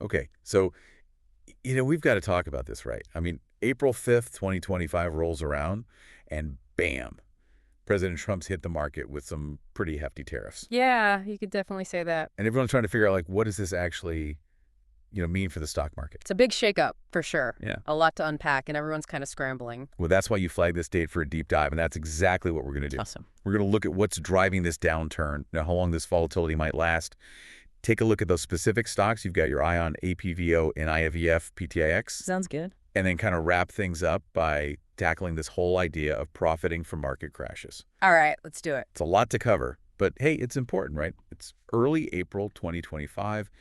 Okay, so, we've got to talk about this, right? I mean, April 5th, 2025 rolls around, and bam, President Trump's hit the market with some pretty hefty tariffs. Yeah, you could definitely say that. And everyone's trying to figure out, like, what does this actually, mean for the stock market? It's a big shakeup, for sure. Yeah. A lot to unpack, and everyone's kind of scrambling. Well, that's why you flagged this date for a deep dive, and that's exactly what we're going to do. Awesome. We're going to look at what's driving this downturn, how long this volatility might last. Take a look at those specific stocks. You've got your eye on APVO and NIVF PTIX. Sounds good. And then kind of wrap things up by tackling this whole idea of profiting from market crashes. All right, let's do it. It's a lot to cover, but hey, it's important, right? It's early April 2025,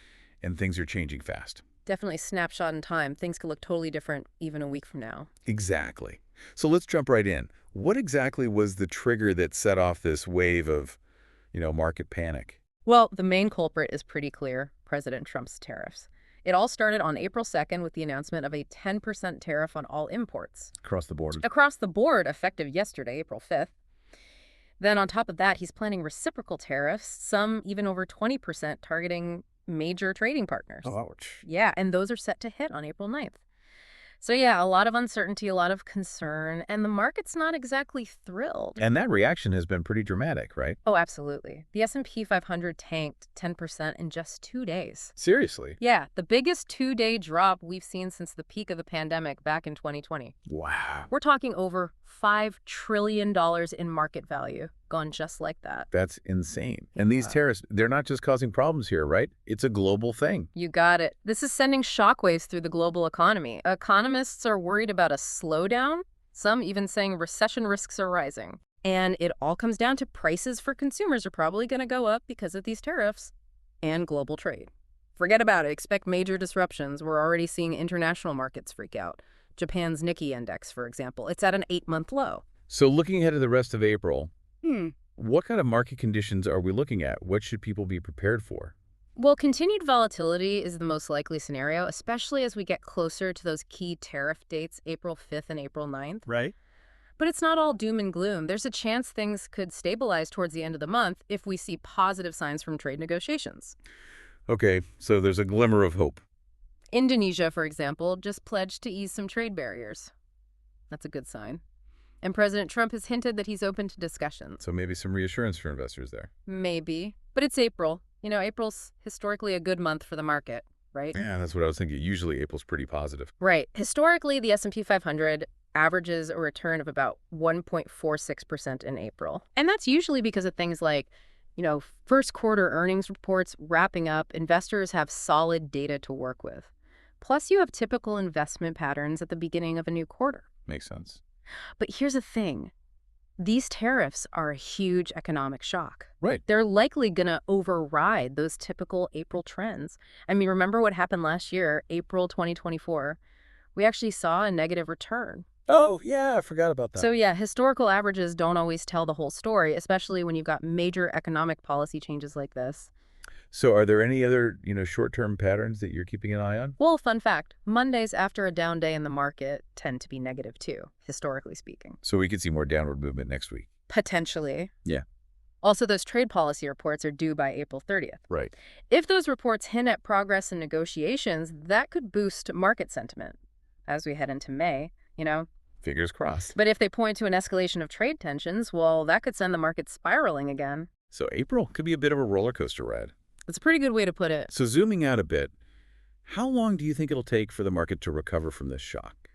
and things are changing fast. Definitely a snapshot in time. Things could look totally different even a week from now. Exactly. So let's jump right in. What exactly was the trigger that set off this wave of, market panic? Well, the main culprit is pretty clear: President Trump's tariffs. It all started on April 2nd with the announcement of a 10% tariff on all imports. Across the board. Across the board, effective yesterday, April 5th. Then on top of that, he's planning reciprocal tariffs, some even over 20%, targeting major trading partners. Ouch. Yeah, and those are set to hit on April 9th. So yeah, a lot of uncertainty, a lot of concern, and the market's not exactly thrilled. And that reaction has been pretty dramatic, right? Oh, absolutely. The S&P 500 tanked 10% in just 2 days. Seriously? Yeah, the biggest 2-day drop we've seen since the peak of the pandemic back in 2020. Wow. We're talking over $5 trillion in market value, gone just like that. That's insane. And these tariffs, they're not just causing problems here, right? It's a global thing. You got it. This is sending shockwaves through the global economy. Economists are worried about a slowdown, some even saying recession risks are rising. And it all comes down to prices for consumers are probably going to go up because of these tariffs and global trade. Forget about it. Expect major disruptions. We're already seeing international markets freak out. Japan's Nikkei index, for example, it's at an 8-month low. So looking ahead to the rest of April, what kind of market conditions are we looking at? What should people be prepared for? Well, continued volatility is the most likely scenario, especially as we get closer to those key tariff dates, April 5th and April 9th. Right. But it's not all doom and gloom. There's a chance things could stabilize towards the end of the month if we see positive signs from trade negotiations. Okay, so there's a glimmer of hope. Indonesia, for example, just pledged to ease some trade barriers. That's a good sign. And President Trump has hinted that he's open to discussions. So maybe some reassurance for investors there. Maybe. But it's April. April's historically a good month for the market, right? Yeah, that's what I was thinking. Usually April's pretty positive. Right. Historically, the S&P 500 averages a return of about 1.46% in April. And that's usually because of things like, first quarter earnings reports wrapping up. Investors have solid data to work with. Plus, you have typical investment patterns at the beginning of a new quarter. Makes sense. But here's the thing. These tariffs are a huge economic shock. Right. They're likely going to override those typical April trends. I mean, remember what happened last year, April 2024? We actually saw a negative return. Oh, yeah, I forgot about that. So yeah, historical averages don't always tell the whole story, especially when you've got major economic policy changes like this. So are there any other, short-term patterns that you're keeping an eye on? Well, fun fact, Mondays after a down day in the market tend to be negative too, historically speaking. So we could see more downward movement next week. Potentially. Yeah. Also, those trade policy reports are due by April 30th. Right. If those reports hint at progress in negotiations, that could boost market sentiment as we head into May, Fingers crossed. But if they point to an escalation of trade tensions, well, that could send the market spiraling again. So April could be a bit of a roller coaster ride. That's a pretty good way to put it. So zooming out a bit, how long do you think it'll take for the market to recover from this shock?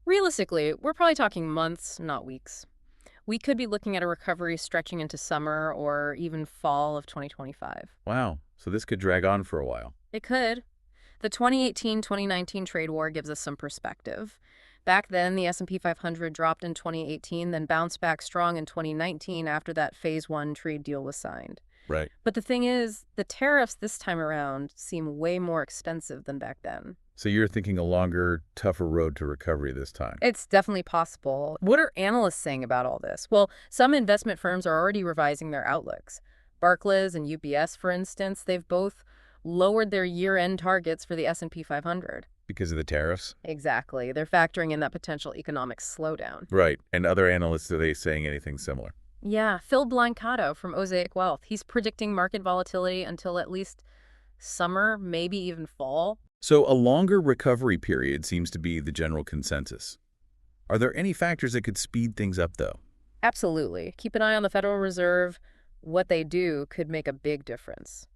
Realistically, we're probably talking months, not weeks. We could be looking at a recovery stretching into summer or even fall of 2025. Wow. So this could drag on for a while. It could. The 2018-2019 trade war gives us some perspective. Back then, the S&P 500 dropped in 2018, then bounced back strong in 2019 after that Phase 1 trade deal was signed. Right. But the thing is, the tariffs this time around seem way more expensive than back then. So you're thinking a longer, tougher road to recovery this time. It's definitely possible. What are analysts saying about all this? Well, some investment firms are already revising their outlooks. Barclays and UBS, for instance, they've both lowered their year-end targets for the S&P 500. Because of the tariffs? Exactly. They're factoring in that potential economic slowdown. Right. And other analysts, are they saying anything similar? Yeah. Phil Blancato from Osaic Wealth, he's predicting market volatility until at least summer, maybe even fall. So a longer recovery period seems to be the general consensus. Are there any factors that could speed things up, though, Absolutely. Keep an eye on the Federal Reserve. What they do could make a big difference.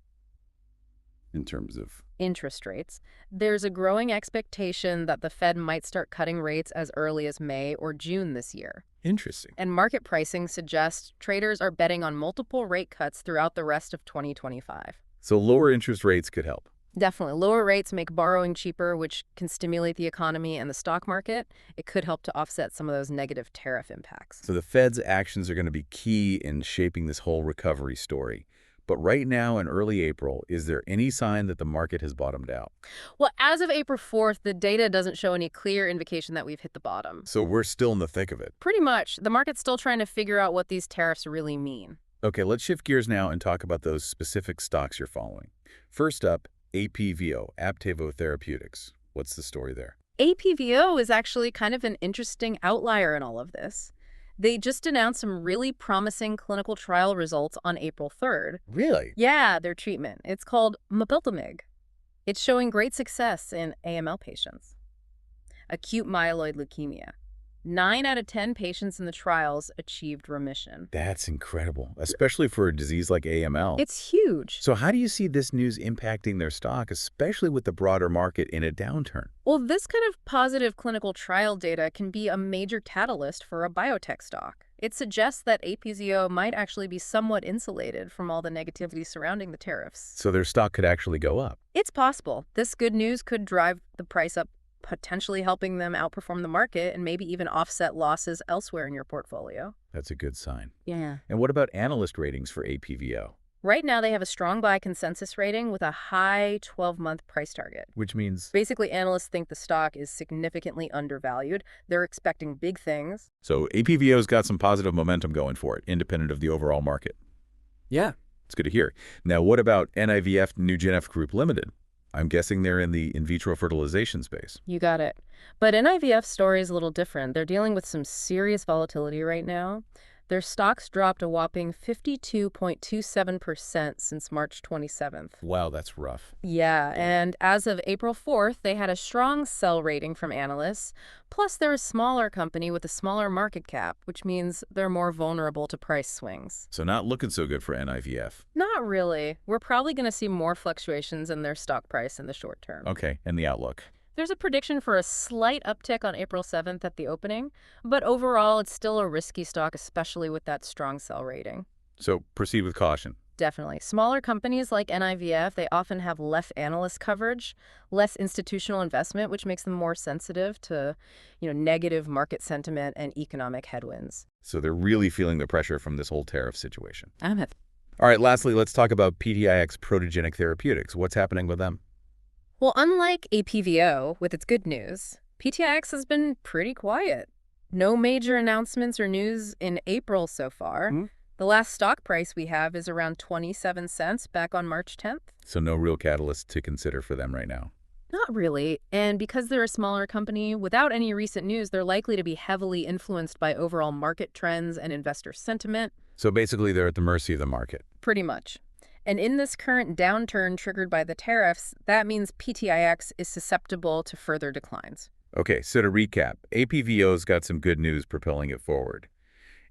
in terms of... Interest rates. There's a growing expectation that the Fed might start cutting rates as early as May or June this year. Interesting. And market pricing suggests traders are betting on multiple rate cuts throughout the rest of 2025. So lower interest rates could help. Definitely. Lower rates make borrowing cheaper, which can stimulate the economy and the stock market. It could help to offset some of those negative tariff impacts. So the Fed's actions are going to be key in shaping this whole recovery story. But right now in early April, is there any sign that the market has bottomed out? Well, as of April 4th, the data doesn't show any clear indication that we've hit the bottom. So we're still in the thick of it. Pretty much. The market's still trying to figure out what these tariffs really mean. Okay, let's shift gears now and talk about those specific stocks you're following. First up, APVO, APVO Therapeutics. What's the story there? APVO is actually kind of an interesting outlier in all of this. They just announced some really promising clinical trial results on April 3rd. Really? Yeah, their treatment. It's called mapiltamig. It's showing great success in AML patients. Acute myeloid leukemia. 9 out of 10 patients in the trials achieved remission. That's incredible, especially for a disease like AML. It's huge. So how do you see this news impacting their stock, especially with the broader market in a downturn? Well, this kind of positive clinical trial data can be a major catalyst for a biotech stock. It suggests that APZO might actually be somewhat insulated from all the negativity surrounding the tariffs. So their stock could actually go up. It's possible. This good news could drive the price up, potentially helping them outperform the market and maybe even offset losses elsewhere in your portfolio. That's a good sign. Yeah. And what about analyst ratings for APVO? Right now, they have a strong buy consensus rating with a high 12-month price target. Which means... Basically, analysts think the stock is significantly undervalued. They're expecting big things. So APVO's got some positive momentum going for it, independent of the overall market. Yeah. It's good to hear. Now, what about NIVF NuGenF Group Limited? I'm guessing they're in the in vitro fertilization space. You got it. But NIVF's story is a little different. They're dealing with some serious volatility right now. Their stocks dropped a whopping 52.27% since March 27th. Wow, that's rough. Yeah, and as of April 4th, they had a strong sell rating from analysts. Plus, they're a smaller company with a smaller market cap, which means they're more vulnerable to price swings. So not looking so good for NIVF. Not really. We're probably going to see more fluctuations in their stock price in the short term. Okay, and the outlook? There's a prediction for a slight uptick on April 7th at the opening, but overall it's still a risky stock, especially with that strong sell rating. So proceed with caution. Definitely. Smaller companies like NIVF, they often have less analyst coverage, less institutional investment, which makes them more sensitive to, negative market sentiment and economic headwinds. So they're really feeling the pressure from this whole tariff situation. I'm All right, lastly, let's talk about PTIX Protogenic Therapeutics. What's happening with them? Well, unlike APVO, with its good news, PTIX has been pretty quiet. No major announcements or news in April so far. The last stock price we have is around 27 cents back on March 10th. So no real catalyst to consider for them right now. Not really. And because they're a smaller company, without any recent news, they're likely to be heavily influenced by overall market trends and investor sentiment. So basically they're at the mercy of the market. Pretty much. And in this current downturn triggered by the tariffs, that means PTIX is susceptible to further declines. Okay, so to recap, APVO's got some good news propelling it forward.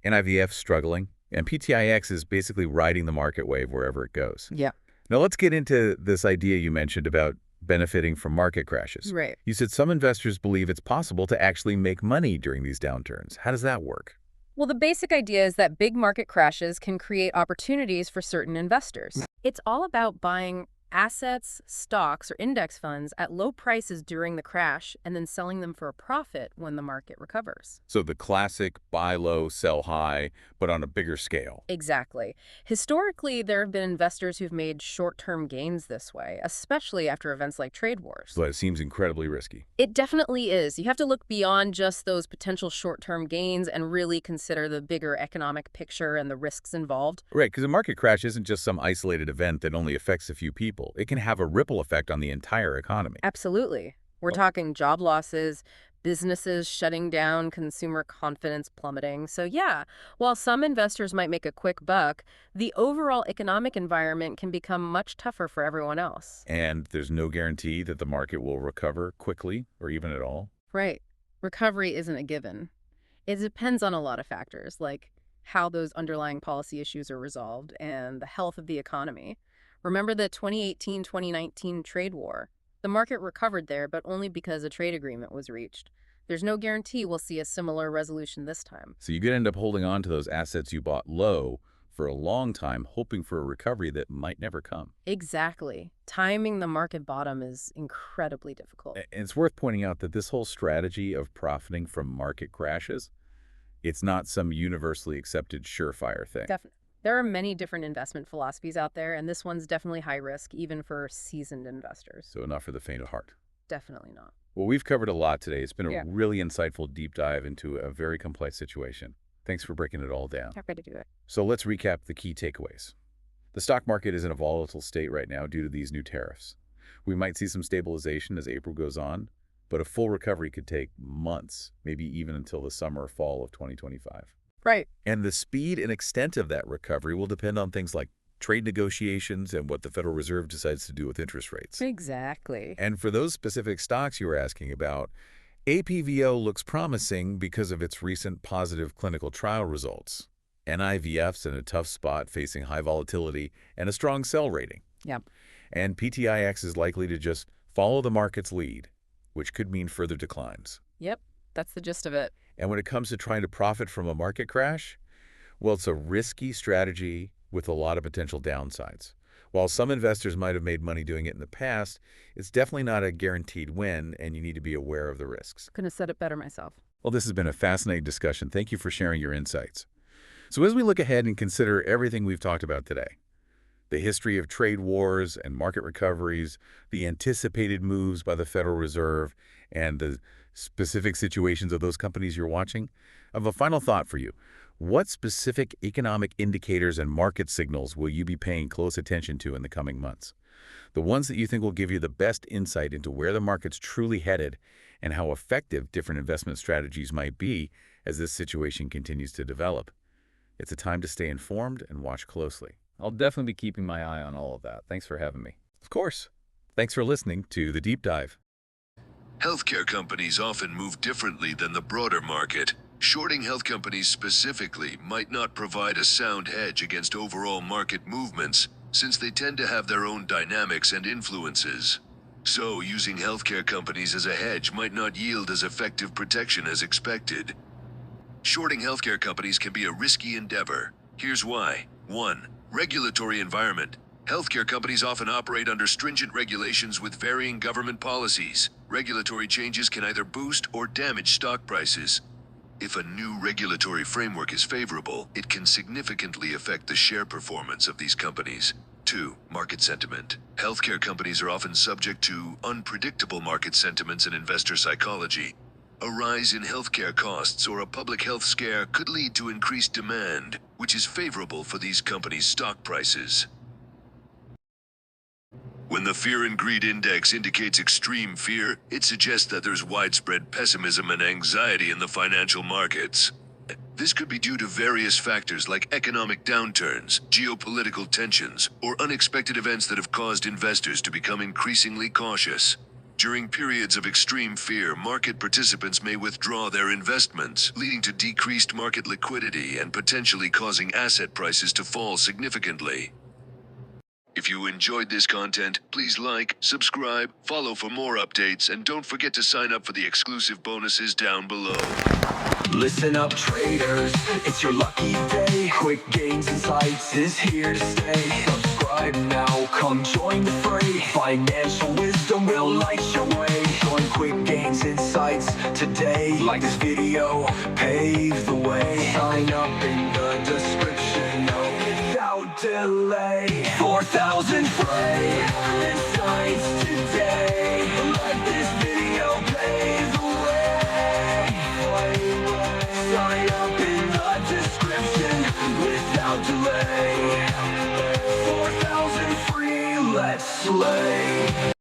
NIVF's struggling, and PTIX is basically riding the market wave wherever it goes. Yeah. Now let's get into this idea you mentioned about benefiting from market crashes. Right. You said some investors believe it's possible to actually make money during these downturns. How does that work? Well, the basic idea is that big market crashes can create opportunities for certain investors. It's all about buying assets, stocks, or index funds at low prices during the crash and then selling them for a profit when the market recovers. So the classic buy low, sell high, but on a bigger scale. Exactly. Historically, there have been investors who've made short-term gains this way, especially after events like trade wars. But it seems incredibly risky. It definitely is. You have to look beyond just those potential short-term gains and really consider the bigger economic picture and the risks involved. Right, because a market crash isn't just some isolated event that only affects a few people. It can have a ripple effect on the entire economy. Absolutely. We're talking job losses, businesses shutting down, consumer confidence plummeting. So yeah, while some investors might make a quick buck, the overall economic environment can become much tougher for everyone else. And there's no guarantee that the market will recover quickly or even at all. Right. Recovery isn't a given. It depends on a lot of factors, like how those underlying policy issues are resolved and the health of the economy. Remember the 2018-2019 trade war? The market recovered there, but only because a trade agreement was reached. There's no guarantee we'll see a similar resolution this time. So you could end up holding on to those assets you bought low for a long time, hoping for a recovery that might never come. Exactly. Timing the market bottom is incredibly difficult. And it's worth pointing out that this whole strategy of profiting from market crashes, it's not some universally accepted surefire thing. Definitely. There are many different investment philosophies out there, and this one's definitely high risk, even for seasoned investors. So not for the faint of heart. Definitely not. Well, we've covered a lot today. It's been a Yeah. really insightful deep dive into a very complex situation. Thanks for breaking it all down. Happy to do it. So let's recap the key takeaways. The stock market is in a volatile state right now due to these new tariffs. We might see some stabilization as April goes on, but a full recovery could take months, maybe even until the summer or fall of 2025. Right. And the speed and extent of that recovery will depend on things like trade negotiations and what the Federal Reserve decides to do with interest rates. Exactly. And for those specific stocks you were asking about, APVO looks promising because of its recent positive clinical trial results. NIVF's in a tough spot facing high volatility and a strong sell rating. Yeah. And PTIX is likely to just follow the market's lead, which could mean further declines. Yep. That's the gist of it. And when it comes to trying to profit from a market crash, well, it's a risky strategy with a lot of potential downsides. While some investors might have made money doing it in the past, it's definitely not a guaranteed win, and you need to be aware of the risks. Couldn't have said it better myself. Well, this has been a fascinating discussion. Thank you for sharing your insights. So as we look ahead and consider everything we've talked about today, the history of trade wars and market recoveries, the anticipated moves by the Federal Reserve, and the specific situations of those companies you're watching, I have a final thought for you. What specific economic indicators and market signals will you be paying close attention to in the coming months? The ones that you think will give you the best insight into where the market's truly headed and how effective different investment strategies might be as this situation continues to develop. It's a time to stay informed and watch closely. I'll definitely be keeping my eye on all of that. Thanks for having me. Of course. Thanks for listening to The Deep Dive. Healthcare companies often move differently than the broader market. Shorting health companies specifically might not provide a sound hedge against overall market movements, since they tend to have their own dynamics and influences. So, using healthcare companies as a hedge might not yield as effective protection as expected. Shorting healthcare companies can be a risky endeavor. Here's why. 1. Regulatory environment. Healthcare companies often operate under stringent regulations with varying government policies. Regulatory changes can either boost or damage stock prices. If a new regulatory framework is favorable, it can significantly affect the share performance of these companies. 2. Market sentiment. Healthcare companies are often subject to unpredictable market sentiments and investor psychology. A rise in healthcare costs or a public health scare could lead to increased demand, which is favorable for these companies' stock prices. When the Fear and Greed Index indicates extreme fear, it suggests that there's widespread pessimism and anxiety in the financial markets. This could be due to various factors like economic downturns, geopolitical tensions, or unexpected events that have caused investors to become increasingly cautious. During periods of extreme fear, market participants may withdraw their investments, leading to decreased market liquidity and potentially causing asset prices to fall significantly. If you enjoyed this content, please like, subscribe, follow for more updates, and don't forget to sign up for the exclusive bonuses down below. Listen up, traders, it's your lucky day. Quick gains insights is here to stay. Subscribe now, come join the fray. Financial wisdom will light your way. Join Quick Gains Insights today. Like this video, pave the way. Sign up in the description, no, without delay. 4,000 free.